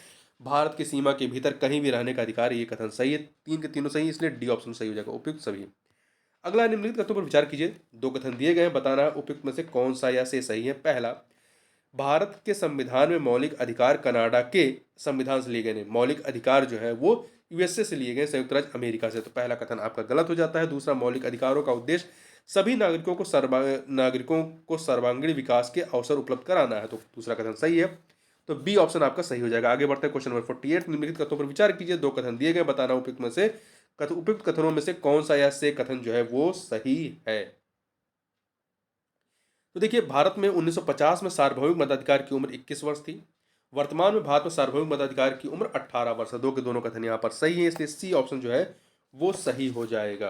भारत की सीमा के भीतर कहीं भी रहने का अधिकार, ये कथन सही है। 3 के तीनों सही, इसलिए डी ऑप्शन सही हो जाएगा, उपयुक्त सभी। अगला, निम्नलिखित कथनों पर विचार कीजिए। 2 कथन दिए गए हैं, बताना है उपयुक्त में से कौन सा या से सही है। पहला, भारत के संविधान में मौलिक अधिकार कनाडा के संविधान से लिए गए, नहीं, मौलिक अधिकार जो है वो यूएसए से लिए गए, संयुक्त राज्य अमेरिका से, तो पहला कथन आपका गलत हो जाता है। दूसरा, मौलिक अधिकारों का उद्देश्य सभी नागरिकों को सर्वांगीण विकास के अवसर उपलब्ध कराना है, तो दूसरा कथन सही है, तो बी ऑप्शन आपका सही हो जाएगा। आगे बढ़ते हैं, क्वेश्चन नंबर 48, निम्नलिखित कथनों पर विचार कीजिए। 2 कथन दिए गए, बताना उपयुक्त कथनों में से कौन सा या से कथन जो है वो सही है। तो देखिए, भारत में 1950 में सार्वभौमिक मताधिकार की उम्र 21 वर्ष थी। वर्तमान में भारत में सार्वभौमिक मताधिकार की उम्र 18 वर्ष है। 2 के दोनों कथन यहाँ पर सही है, इसलिए सी ऑप्शन जो है वो सही हो जाएगा।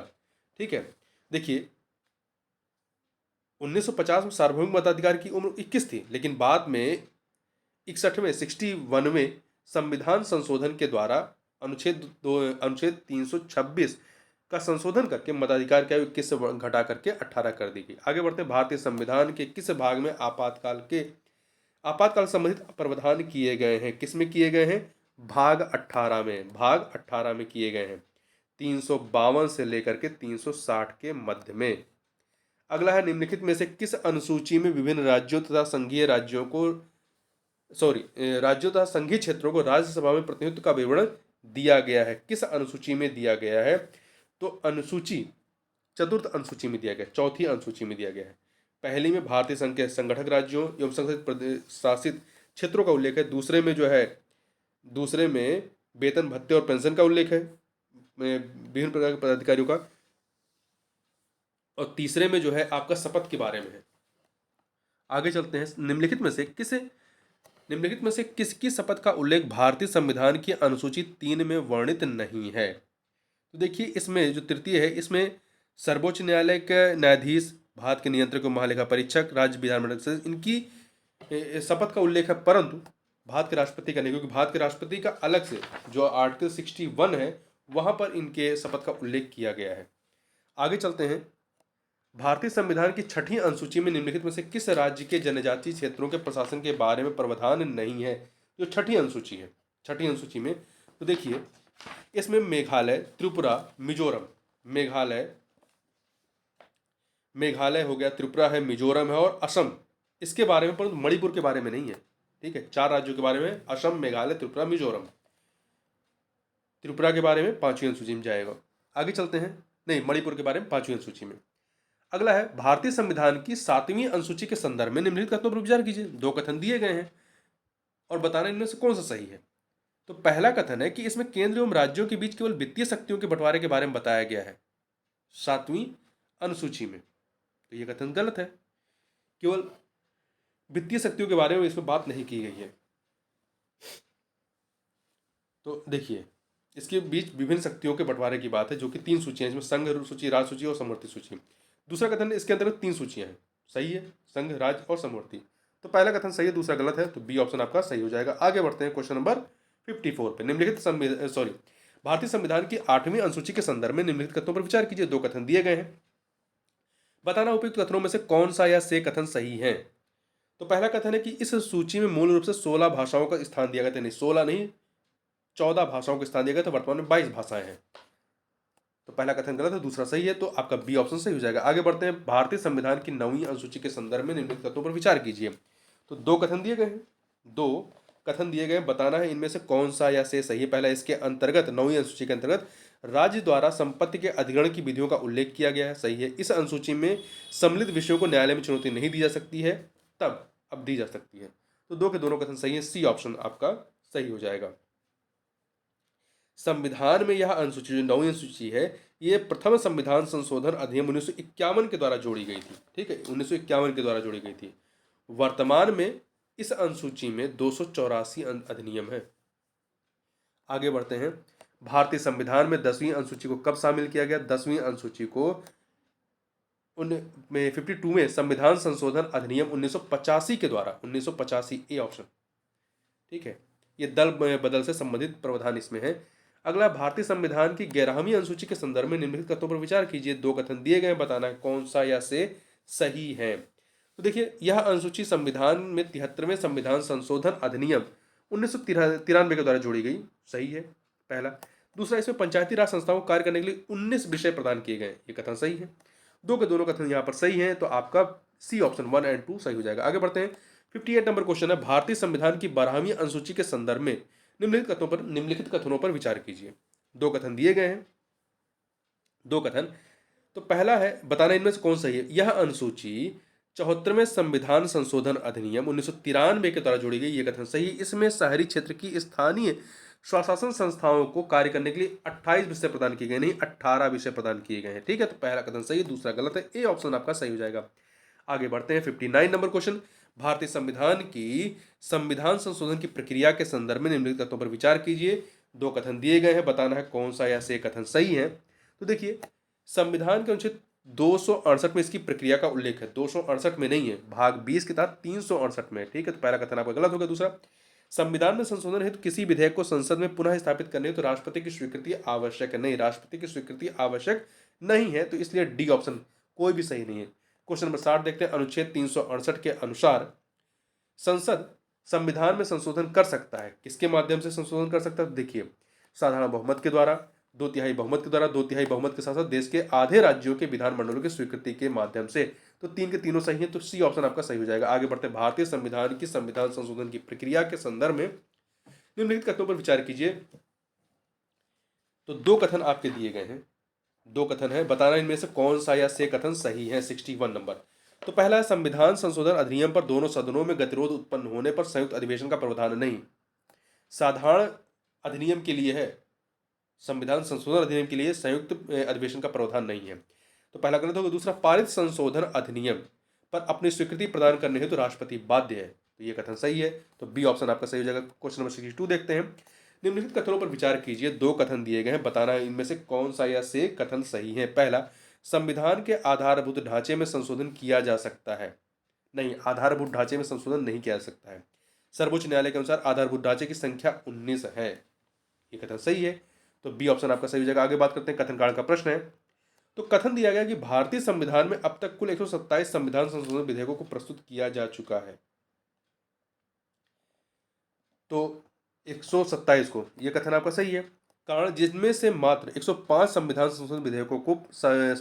ठीक है, देखिए, 1950 में सार्वभौमिक मताधिकार की उम्र 21 थी, लेकिन बाद में 61वें संविधान संशोधन के द्वारा अनुच्छेद 326 का संशोधन करके मताधिकार की आयु 21 से घटा करके 18 कर दी गई। आगे बढ़ते हैं। भारतीय संविधान के किस भाग में आपातकाल संबंधित प्रावधान किए गए हैं? किस में किए गए हैं? भाग 18 में। भाग 18 में किए गए हैं, 352 से लेकर के 360 के मध्य में। अगला है, निम्नलिखित में से किस अनुसूची में विभिन्न राज्यों तथा संघीय क्षेत्रों को राज्यसभा में प्रतिनिधित्व का विवरण दिया गया है? किस अनुसूची में दिया गया है? तो अनुसूची चतुर्थ अनुसूची में दिया गया, चौथी अनुसूची में दिया गया है। पहली में भारतीय संघ के संगठक राज्यों एवं संघ शासित क्षेत्रों का उल्लेख है। दूसरे में वेतन भत्ते और पेंशन का उल्लेख है विभिन्न प्रकार के पदाधिकारियों का, और तीसरे में जो है आपका शपथ के बारे में है। आगे चलते हैं। निम्नलिखित में से किसकी शपथ का उल्लेख भारतीय संविधान की अनुसूची 3 में वर्णित नहीं है? तो देखिए, इसमें जो तृतीय है, इसमें सर्वोच्च न्यायालय के न्यायाधीश, भारत के नियंत्रक और महालेखा परीक्षक, राज्य विधानमंडल सदस्य, इनकी शपथ का उल्लेख है, परंतु भारत के राष्ट्रपति का नहीं, क्योंकि भारत के राष्ट्रपति का अलग से जो आर्टिकल 61 है वहां पर इनके शपथ का उल्लेख किया गया है। आगे चलते हैं। भारतीय संविधान की 6ठी अनुसूची में निम्नलिखित में से किस राज्य के जनजातीय क्षेत्रों के प्रशासन के बारे में प्रावधान नहीं है? जो 6ठी अनुसूची है, 6ठी अनुसूची में तो देखिए, इसमें मेघालय, त्रिपुरा, मिजोरम, मेघालय हो गया, त्रिपुरा है, मिजोरम है और असम, इसके बारे में, परंतु मणिपुर के बारे में नहीं है। ठीक है, 4 राज्यों के बारे में, असम, मेघालय, त्रिपुरा, मिजोरम। त्रिपुरा के बारे में 5वीं अनुसूची में जाएगा। आगे चलते हैं। नहीं, मणिपुर के बारे में 5वीं अनुसूची में। अगला है, भारतीय संविधान की 7वीं अनुसूची के संदर्भ में निम्नलिखित कथनों पर विचार कीजिए। 2 कथन दिए गए हैं और बताना इनमें से कौन सा सही है। तो पहला कथन है कि इसमें केंद्र एवं राज्यों के बीच केवल वित्तीय शक्तियों के बंटवारे के बारे में बताया गया है 7वीं अनुसूची में। तो यह कथन गलत है, केवल वित्तीय शक्तियों के बारे में इसमें बात नहीं की गई है। तो देखिए, इसके बीच विभिन्न शक्तियों के बंटवारे की बात है, जो कि 3 सूचियां, इसमें संघ सूची, राज्य सूची और समवर्ती सूची। दूसरा कथन, इसके अंतर्गत 3 सूचियां हैं, सही है, संघ, राज्य और समवर्ती। तो पहला कथन सही है, दूसरा गलत है, तो बी ऑप्शन आपका सही हो जाएगा। आगे बढ़ते हैं क्वेश्चन नंबर 54 पे। भारतीय संविधान की 8वीं अनुसूची के संदर्भ में निम्नलिखित कथनों पर विचार कीजिए। 2 कथन दिए गए हैं, बताना उपयुक्त कथनों में से कौन सा या से कथन सही है। तो पहला कथन है कि इस सूची में मूल रूप से 16 भाषाओं का स्थान दिया गया था। नहीं, 16 नहीं, 14 भाषाओं का स्थान दिया गया था, वर्तमान में 22 भाषाएं हैं। तो पहला कथन गलत है, दूसरा सही है, तो आपका बी ऑप्शन सही हो जाएगा। आगे बढ़ते हैं। भारतीय संविधान की 9वीं अनुसूची के संदर्भ में निम्नलिखित कथनों पर विचार कीजिए। तो 2 कथन दिए गए हैं, 2 कथन दिए गए, बताना है इनमें से कौन सा या से सही है। पहला, इसके अंतर्गत 9वीं अनुसूची के अंतर्गत राज्य द्वारा संपत्ति के अधिग्रहण की विधियों का उल्लेख किया गया है, सही है। इस अनुसूची में सम्मिलित विषयों को न्यायालय में चुनौती नहीं दी जा सकती है, तब अब दी जा सकती है। तो 2 के दोनों कथन सही है, सी ऑप्शन आपका सही हो जाएगा। संविधान में यह अनुसूची जो 9वीं अनुसूची है, ये प्रथम संविधान संशोधन अधिनियम 1951 के द्वारा जोड़ी गई थी। ठीक है, 1951 के द्वारा जोड़ी गई थी। वर्तमान में इस अनुसूची में 284 अधिनियम है। आगे बढ़ते हैं। भारतीय संविधान में 10वीं अनुसूची को कब शामिल किया गया? 10वीं अनुसूची को 52 में संविधान संशोधन अधिनियम 1985 के द्वारा, 1985 ए ऑप्शन। ठीक है, ये दल बदल से संबंधित प्रावधान इसमें है। अगला, भारतीय संविधान की 11वीं अनुसूची के संदर्भ में निम्नलिखित कथनों पर विचार कीजिए। 2 कथन दिए गए, बताना है कौन सा या से सही है। तो देखिए, यह अनुसूची संविधान में 73वें संविधान संशोधन अधिनियम 1993 के द्वारा जोड़ी गई, सही है पहला। दूसरा, इसमें पंचायती राज संस्थाओं को कार्य करने के लिए 19 विषय प्रदान किए गए, ये कथन सही है। 2 के दोनों कथन यहाँ पर सही हैं, तो आपका सी ऑप्शन 1 और 2 सही हो जाएगा। आगे बढ़ते हैं। 58 नंबर क्वेश्चन है, भारतीय संविधान की 12वीं अनुसूची के संदर्भ में निम्नलिखित कथनों पर विचार कीजिए। 2 कथन दिए गए हैं, 2 कथन। तो पहला है, बताना इनमें से कौन सही है। यह अनुसूची 74वें संविधान संशोधन अधिनियम 1993 के द्वारा जोड़ी गई, ये कथन सही। इसमें शहरी क्षेत्र की स्थानीय स्वशासन संस्थाओं को कार्य करने के लिए 28 विषय प्रदान किए गए, नहीं 18 विषय प्रदान किए गए हैं। ठीक है, तो पहला कथन सही है, दूसरा गलत है, ए ऑप्शन आपका सही हो जाएगा। आगे बढ़ते हैं। 59 नंबर क्वेश्चन, भारतीय संविधान की संविधान संशोधन की प्रक्रिया के संदर्भ में निम्नलिखित तथ्यों पर विचार कीजिए। 2 कथन दिए गए हैं, बताना है कौन सा या से कथन सही है। तो देखिए, संविधान के अनुच्छेद 268 में इसकी प्रक्रिया का उल्लेख है, 268 में नहीं है, भाग 20 के तहत 368 में है। ठीक है, तो पहला कथन आपका गलत होगा। दूसरा, संविधान में संशोधन हेतु किसी विधेयक को संसद में पुनः स्थापित करने हेतु राष्ट्रपति की स्वीकृति आवश्यक है। नहीं, राष्ट्रपति की स्वीकृति आवश्यक नहीं है, तो इसलिए डी ऑप्शन कोई भी सही नहीं है। क्वेश्चन नंबर 60 देखते हैं। अनुच्छेद 368 के अनुसार संसद संविधान में संशोधन कर सकता है। किसके माध्यम से संशोधन कर सकता है? देखिए, साधारण बहुमत के द्वारा, 2/3 बहुमत के द्वारा, 2/3 बहुमत के साथ साथ देश के आधे राज्यों के विधानमंडलों की स्वीकृति के माध्यम से। तो तीन के तीनों सही है, तो सी ऑप्शन आपका सही हो जाएगा। आगे बढ़ते हैं। भारतीय संविधान की संविधान संशोधन की प्रक्रिया के संदर्भ में निम्नलिखित कथनों पर विचार कीजिए। तो दो कथन आपके दिए गए हैं, दो कथन है, बताना इनमें से कौन सा या से कथन सही है। 61 नंबर। तो पहला है, संविधान संशोधन अधिनियम पर दोनों सदनों में गतिरोध उत्पन्न होने पर संयुक्त अधिवेशन का प्रावधान नहीं। साधारण अधिनियम के लिए है, संविधान संशोधन अधिनियम के लिए संयुक्त अधिवेशन का प्रावधान नहीं है, तो पहला गलत होगा। दूसरा, पारित संशोधन अधिनियम पर अपनी स्वीकृति प्रदान करने हेतु राष्ट्रपति बाध्य है, तो ये कथन सही है, तो बी ऑप्शन आपका सही हो जाएगा। क्वेश्चन नंबर 62 देखते हैं। निम्नलिखित कथनों पर विचार कीजिए। दो कथन दिए गए हैं, बताना इनमें से कौन सा या से कथन सही है। पहला, संविधान के आधारभूत ढांचे में संशोधन किया जा सकता है। नहीं, आधारभूत ढांचे में संशोधन नहीं किया जा सकता है। सर्वोच्च न्यायालय के अनुसार आधारभूत ढांचे की संख्या 19 है, ये कथन सही है, तो बी ऑप्शन आपका सही हो जाएगा। आगे बात करते हैं, कथन कांड का प्रश्न है। तो कथन दिया गया कि भारतीय संविधान में अब तक कुल 127 संविधान संशोधन विधेयकों को प्रस्तुत किया जा चुका है। तो 127 को, यह कथन आपका सही है। कारण, जिसमें से मात्र 105 संविधान संशोधन विधेयकों को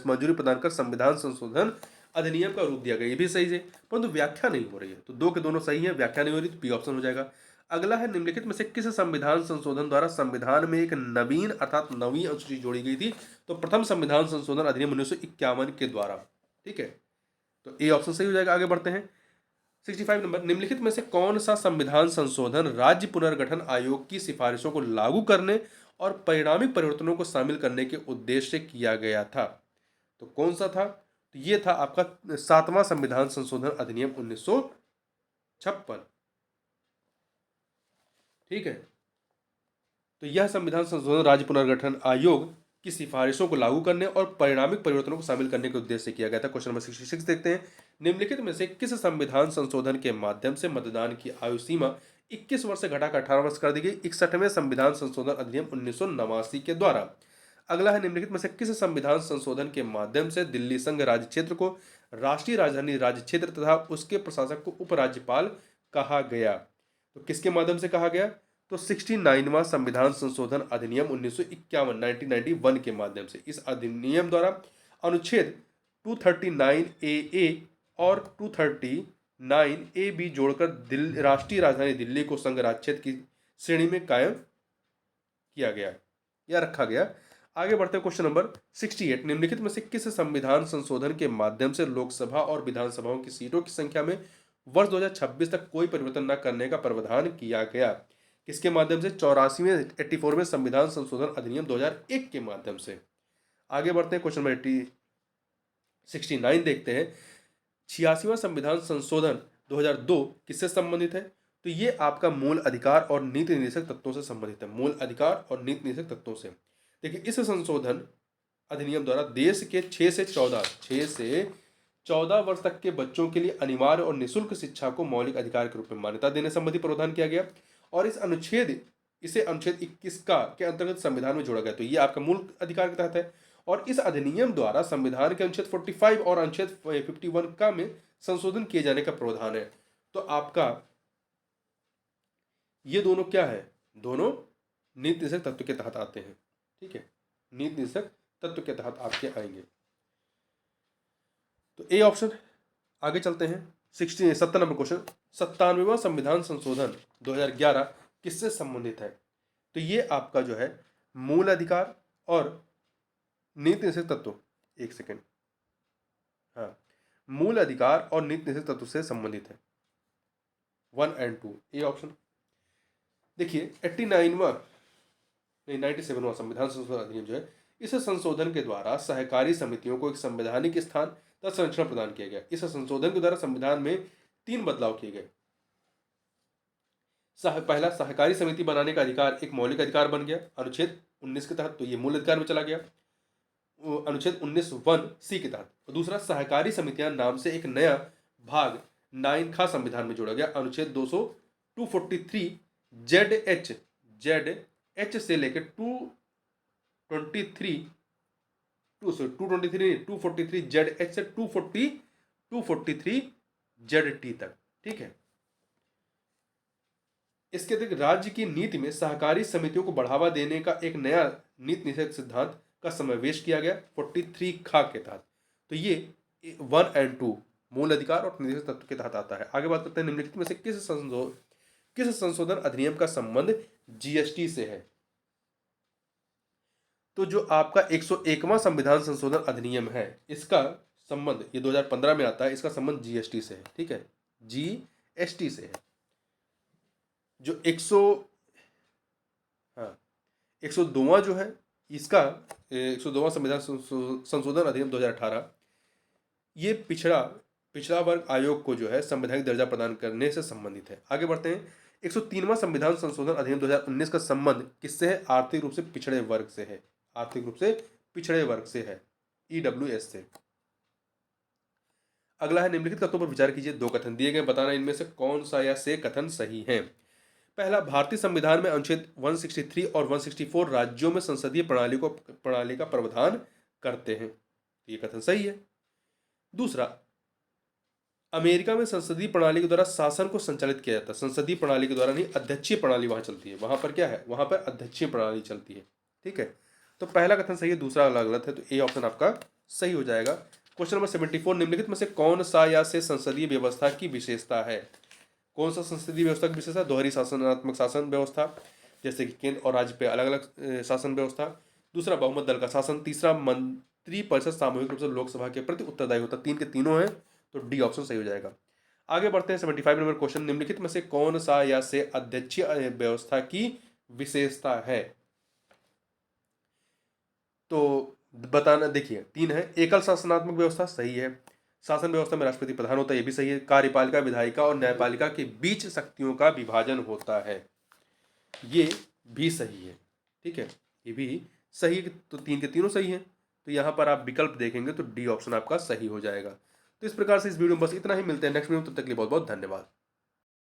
मंजूरी प्रदान कर संविधान संशोधन अधिनियम का रूप दिया गया, ये भी सही है, परंतु व्याख्या नहीं हो रही है, तो दो के दोनों सही है, व्याख्या नहीं हो रही, तो बी ऑप्शन हो जाएगा। अगला है, निम्नलिखित में से किस संविधान संशोधन द्वारा संविधान में एक नवीन अर्थात नवी अनुसूची जोड़ी गई थी? तो प्रथम संविधान संशोधन अधिनियम 1951 के द्वारा। ठीक है, तो ए ऑप्शन सही हो जाएगा। आगे बढ़ते हैं। 65 नंबर, निम्नलिखित में से कौन सा संविधान संशोधन राज्य पुनर्गठन आयोग की सिफारिशों को लागू करने और परिणामिक परिवर्तनों को शामिल करने के उद्देश्य से किया गया था? तो कौन सा था? तो ये था आपका 7वां संविधान संशोधन अधिनियम 1956। ठीक है, तो यह संविधान संशोधन राज्य पुनर्गठन आयोग की सिफारिशों को लागू करने और परिणामिक परिवर्तनों को शामिल करने के उद्देश्य से किया गया था। क्वेश्चन नंबर 66 देखते हैं। निम्नलिखित में से किस संविधान संशोधन के माध्यम से मतदान की आयु सीमा 21 वर्ष से घटाकर 18 वर्ष कर दी गई? 61वें संविधान संशोधन अधिनियम 1989 के द्वारा। अगला है, निम्नलिखित में से किस संविधान संशोधन के माध्यम से दिल्ली संघ राज्य क्षेत्र को राष्ट्रीय राजधानी राज्य क्षेत्र तथा उसके प्रशासक को उपराज्यपाल कहा गया? तो किसके माध्यम से कहा गया? तो 69वां संविधान संशोधन अधिनियम 1951 1991 के माध्यम से। इस अधिनियम द्वारा अनुच्छेद 239A और 239AB जोड़कर राष्ट्रीय राजधानी दिल्ली को संघ राज्य क्षेत्र की श्रेणी में कायम किया गया या रखा गया। आगे बढ़ते हैं। क्वेश्चन नंबर 68, निम्नलिखित में से किस संविधान संशोधन के माध्यम से लोकसभा और विधानसभाओं की सीटों की संख्या में वर्ष 2026 तक कोई परिवर्तन न करने का प्रावधान किया गया? किसके माध्यम से? 84वें 84वें संविधान संशोधन अधिनियम 2001 के माध्यम से। आगे बढ़ते हैं। क्वेश्चन नंबर 69 देखते हैं। 86वां संविधान संशोधन 2002 किससे संबंधित है? तो ये आपका मूल अधिकार और नीति निर्देशक तत्वों से संबंधित है। मूल अधिकार और नीति निर्देशक तत्वों से। देखिए, इस संशोधन अधिनियम द्वारा देश के 6 से 14 वर्ष तक के बच्चों के लिए अनिवार्य और निःशुल्क शिक्षा को मौलिक अधिकार के रूप में मान्यता देने संबंधी प्रावधान किया गया और इसे अनुच्छेद 21 का के अंतर्गत संविधान में जोड़ा गया। तो ये आपका मूल अधिकार के तहत है और इस अधिनियम द्वारा संविधान के अनुच्छेद 45 और अनुच्छेद 51 का में संशोधन किए जाने का प्रावधान है। तो आपका ये दोनों क्या है? दोनों नीति निर्देशक तत्व के तहत आते हैं। ठीक है, नीति निर्देशक तत्व के तहत आपके आएंगे, तो ए ऑप्शन। आगे चलते हैं। 70 नंबर क्वेश्चन, 97वां संविधान संशोधन 2011 किससे संबंधित है? तो ये आपका जो है मूल अधिकार और नीति निर्देशक तत्व, एक सेकेंड, हाँ, मूल अधिकार और नीति निर्देशक तत्व से संबंधित है। 1 और 2, ए ऑप्शन। देखिए, 97वां संविधान संशोधन अधिनियम जो है, इस संशोधन के द्वारा सहकारी समितियों को एक संवैधानिक स्थान तथा संरक्षण प्रदान किया गया। इस संशोधन के द्वारा संविधान में 3 बदलाव किए गए। पहला, सहकारी समिति बनाने का अधिकार एक मौलिक अधिकार बन गया अनुच्छेद 19 के तहत, तो ये मूल अधिकार में चला गया। अनुच्छेद 19(1)(c) के तहत। और दूसरा, सहकारी समितियां नाम से एक नया भाग 9 खा संविधान में जोड़ा गया, अनुच्छेद 243 जेड एच से लेकर 243 जेड एच से 243 जेड टी तक। ठीक है। इसके अतिरिक्त राज्य की नीति में सहकारी समितियों को बढ़ावा देने का एक नया नीति निषेध सिद्धांत का समावेश किया गया 43 खा के तहत। तो ये 1 और 2 मूल अधिकार और निषेध तत्व के तहत आता है। आगे बात करते हैं निम्नलिखित में से किस संशोधन अधिनियम का संबंध जीएसटी से है। तो जो आपका 101वां संविधान संशोधन अधिनियम है, इसका संबंध, ये 2015 में आता है, इसका संबंध जीएसटी से है। ठीक है, जीएसटी से है। जो 102वां जो है, इसका 102वां संविधान संशोधन अधिनियम 2018, ये पिछड़ा वर्ग आयोग को जो है संवैधानिक दर्जा प्रदान करने से संबंधित है। आगे बढ़ते हैं। 103वां संविधान संशोधन अधिनियम 2019 का संबंध किससे है? आर्थिक रूप से पिछड़े वर्ग से है। आर्थिक रूप से पिछड़े वर्ग से है, ईडब्ल्यूएस से। अगला है, निम्नलिखित कथनों पर विचार कीजिए। 2 कथन दिए गए, बताना इनमें से कौन सा या से कथन सही है। पहला, भारतीय संविधान में अनुच्छेद 163 और 164 राज्यों में संसदीय प्रणाली का प्रावधान करते हैं। ये कथन सही है। दूसरा, अमेरिका में संसदीय प्रणाली के द्वारा शासन को संचालित किया जाता है। संसदीय प्रणाली के द्वारा नहीं, अध्यक्षीय प्रणाली वहां चलती है। वहां पर क्या है? वहां पर अध्यक्षीय प्रणाली चलती है। ठीक है, तो पहला कथन सही है, दूसरा गलत है। तो ए ऑप्शन आपका सही हो जाएगा। क्वेश्चन नंबर 74, निम्नलिखित में से कौन सा या से संसदीय व्यवस्था की विशेषता है? कौन सा संसदीय व्यवस्था की विशेषता? दोहरी शासनात्मक शासन व्यवस्था, जैसे कि केंद्र और राज्य पे अलग अलग शासन व्यवस्था। दूसरा, बहुमत दल का शासन। तीसरा, मंत्रिपरिषद सामूहिक रूप से लोकसभा के प्रति उत्तरदायी होता। 3 के तीनों हैं, तो डी ऑप्शन सही हो जाएगा। आगे बढ़ते हैं 75 नंबर क्वेश्चन, निम्नलिखित में से कौन सा या से अध्यक्षीय व्यवस्था की विशेषता है? तो बताना, देखिए 3 है। एकल शासनात्मक व्यवस्था, सही है। शासन व्यवस्था में राष्ट्रपति प्रधान होता है, ये भी सही है। कार्यपालिका, विधायिका और न्यायपालिका के बीच शक्तियों का विभाजन होता है, ये भी सही है। ठीक है, ये भी सही है। तो 3 के तीनों सही है। तो यहाँ पर आप विकल्प देखेंगे तो डी ऑप्शन आपका सही हो जाएगा। तो इस प्रकार से इस वीडियो में बस इतना ही। मिलते हैं नेक्स्ट वीडियो में, तब तक के लिए बहुत बहुत धन्यवाद।